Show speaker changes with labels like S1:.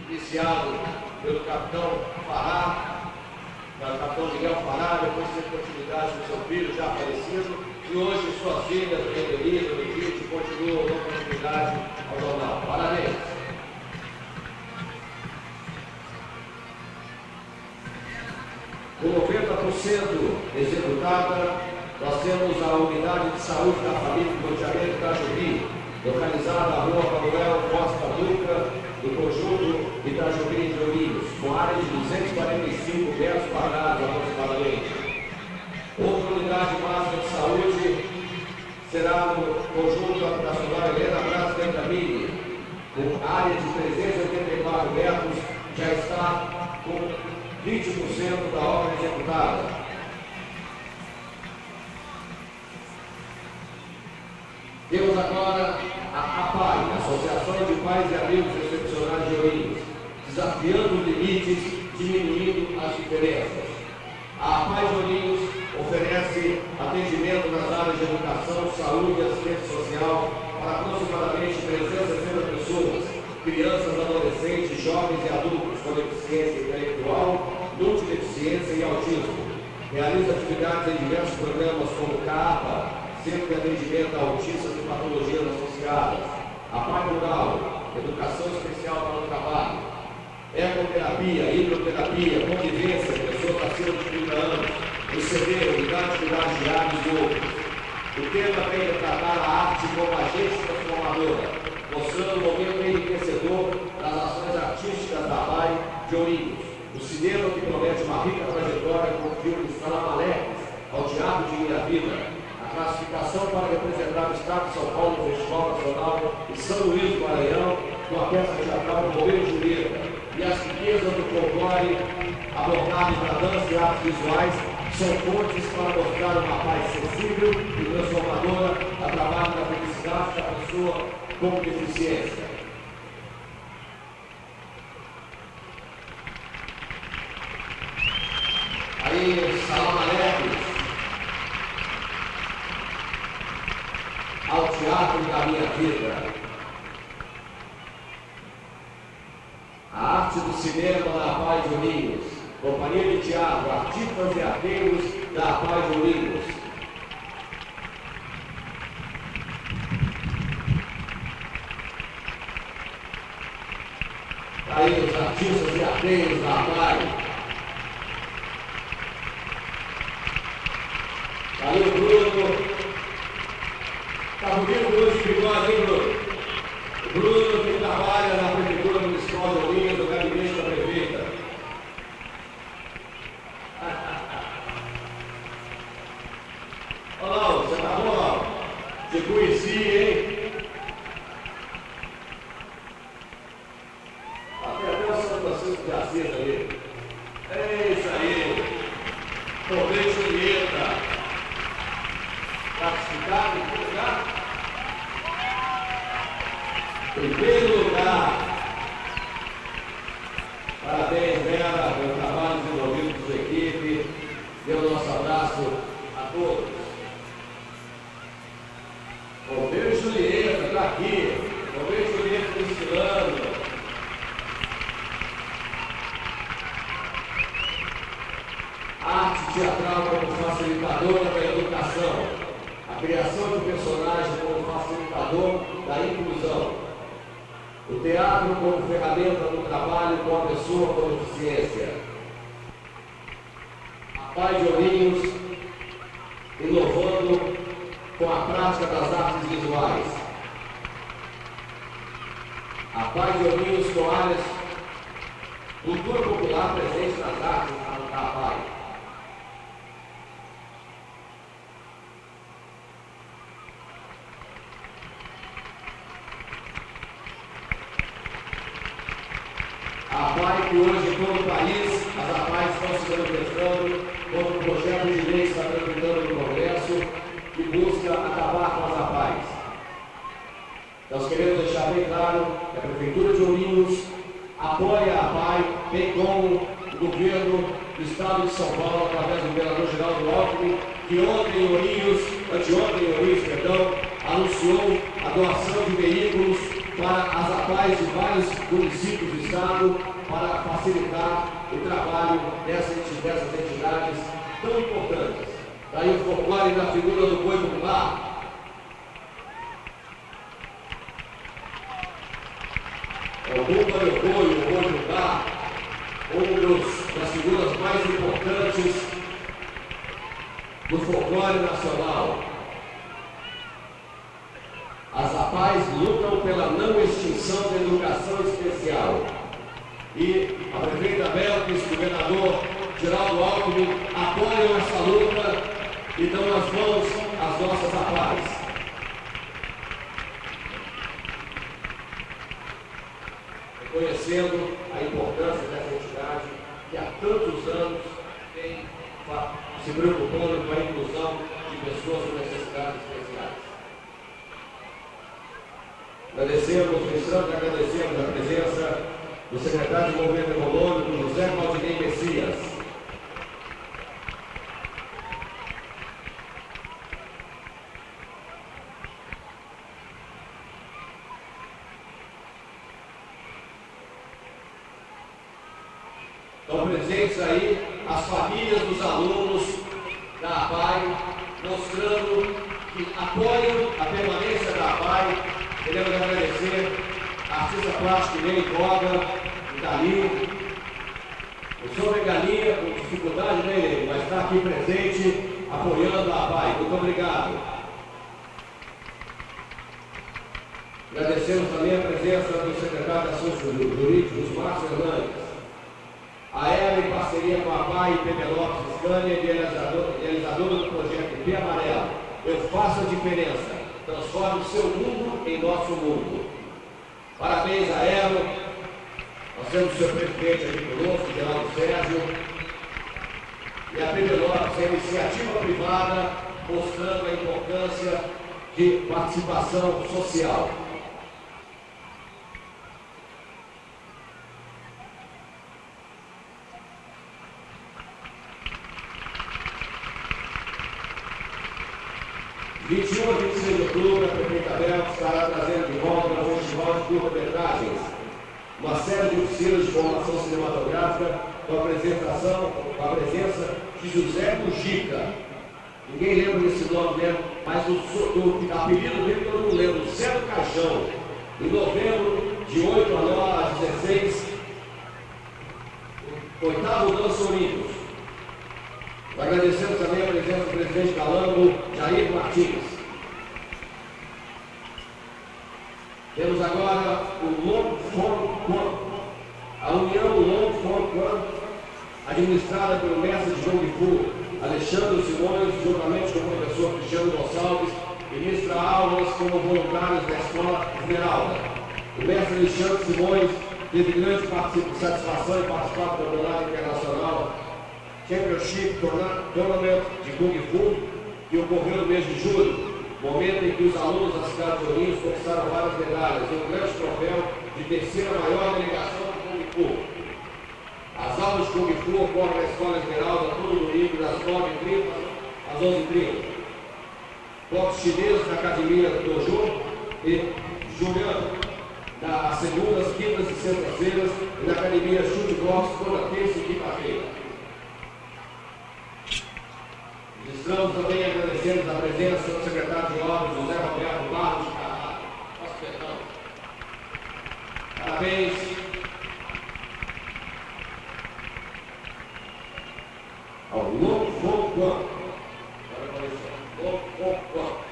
S1: Iniciado pelo capitão Fará, capitão Miguel Fará, depois teve continuidade com seu filho já falecido, e hoje suas filhas, o Edelino, o Edith, continuam dando continuidade ao jornal. Parabéns! Com 90% executada, nós temos a Unidade de Saúde da Família do Loteamento Itajubi, localizada na rua Manuel Costa Dutra, do conjunto Itajubi de Ourinhos, com área de 245 metros quadrados aproximadamente. Outra unidade básica de saúde será no conjunto habitacional Helena Braz Bentamini, com área de 384 metros, já está com 20% da obra executada. Temos agora a APAI, Associação de Pais e Amigos Excepcionais de Ourinhos, desafiando os limites, diminuindo as diferenças. A APAI de Ourinhos oferece atendimento nas áreas de educação, saúde e assistência social para aproximadamente 360 pessoas, crianças, adolescentes, jovens e adultos com deficiência intelectual, multideficiência e autismo. Realiza atividades em diversos programas como CAPA, Centro de Atendimento a Autistas e Patologias Associadas, APAI Rural, Educação Especial para o Trabalho, Ecoterapia, Hidroterapia, Convivência, pessoas acima de 30 anos, UCD, Unidade de Cuidados Diários e outros. O tema vem a tratar a arte como agente transformadora, mostrando o momento enriquecedor das ações artísticas da APAI de Ourinhos. O cinema que promete uma rica trajetória com filmes Salamaleques ao Teatro de Minha Vida. Classificação para representar o Estado de São Paulo no Festival Nacional de São Luís do Maranhão, com a peça teatral Romeu e Julieta, e as riquezas do folclore abordadas na dança e artes visuais são fontes para mostrar uma paz sensível e transformadora a trabalho da felicidade da pessoa com deficiência. Aí, Salamaleques, ao teatro da minha vida. A arte do cinema da APAI de Ourinhos, companhia de teatro, artistas e arteiros da APAI de Ourinhos. Aí os artistas e arteiros da APAI. Aí o Bruno. Está bonito hoje de bigode, hein, Bruno? O Bruno que trabalha na Prefeitura Municipal de Ourinhos, no gabinete da prefeita. Olha lá, você tá bom, ó? Te conheci, hein? Até o São Francisco de Assis ali. É isso aí. Tomei Julieta. Classificado em que lugar? Primeiro lugar. Parabéns, Vera, pelo trabalho desenvolvido por sua equipe. Dê o nosso abraço a todos. Romeu e Julieta, está aqui. Romeu e Julieta desfilando. Arte teatral como facilitadora da educação. A criação de um personagem como facilitador da inclusão. O teatro como ferramenta no trabalho com a pessoa com deficiência. A APAI de Ourinhos inovando com a prática das artes visuais. A APAI de Ourinhos com áreas cultura popular presente nas artes da APAI. A APAI que hoje em todo o país, as APAIs estão se manifestando contra o projeto de lei que está tramitando no Congresso que busca acabar com as APAIs. Nós queremos deixar bem claro que a Prefeitura de Ourinhos apoia a APAI, bem como o governo do Estado de São Paulo, através do governador Geraldo Alckmin, que anteontem em Ourinhos, anunciou a doação de veículos para as APAES de vários municípios do estado para facilitar o trabalho dessas entidades tão importantes. Daí o folclore da figura do boi popular. É o bumba do boi, o boi popular, das figuras mais importantes do folclore nacional. As APAES lutam pela não extinção da educação especial. E a prefeita Belkis, o governador Geraldo Alckmin apoiam essa luta e dão as mãos às nossas APAES. Reconhecendo a importância dessa entidade que há tantos anos tem se preocupando com a inclusão de pessoas com necessidades especiais. Agradecemos a presença do secretário de Movimento Econômico, José Claudinei Messias. Estão presentes aí as famílias dos alunos da APAE, mostrando que apoiam a permanência da APAE. Queremos agradecer a artista plástica Ney Boga, que está ali. O senhor Regalia, com dificuldade, né, Ney, mas está aqui presente, apoiando a APAE. Muito obrigado. Agradecemos também a presença do secretário de Assuntos Jurídicos, Márcio Hernandes. A ela, em parceria com a APAE e PP Lopes Scania, idealizadora do projeto IP Amarelo. Eu faço a diferença. Transforme o seu mundo em nosso mundo. Parabéns a ela. Nós temos o seu presidente aqui conosco, Geraldo Sérgio. E a PP Lopes é iniciativa privada, mostrando a importância de participação social. Dia 21 a 26 de outubro, a prefeita Belkis estará trazendo de volta para o Festival de Curta-Metragens uma série de oficinas de formação cinematográfica com a presença de José Mujica. Ninguém lembra desse nome, né? Mas o apelido dele eu não lembro, Zé do Caixão. Em novembro, de 8 às 16, oitavo Dança Olímpicos. Agradecemos também a presença do presidente Calango, Jair Martins. Temos agora o Long Form Club, a União Long Form Club, administrada pelo mestre de Kung Fu, Alexandre Simões, juntamente com o professor Cristiano Gonçalves, ministra aulas como voluntários da Escola Esmeralda. O mestre Alexandre Simões teve grande satisfação em participar do Campeonato Internacional Championship Tournament de Kung Fu, que ocorreu no mês de julho, momento em que os alunos da cidade de Ourinhos conquistaram várias medalhas e um grande troféu de terceira maior delegação de Kung Fu. As aulas de Kung Fu ocorrem na Escola Esmeralda todo domingo, das 9h30 às 11h30. Boxe chinês na Academia Dojo e Juliano, nas segundas, quintas e sextas-feiras, e na Academia Chute Boxe toda terça e quinta-feira. Estamos também agradecendo a presença do secretário de obras, José Roberto Barros de Carvalho. Parabéns. Ao Long Form Club. Long Form Club.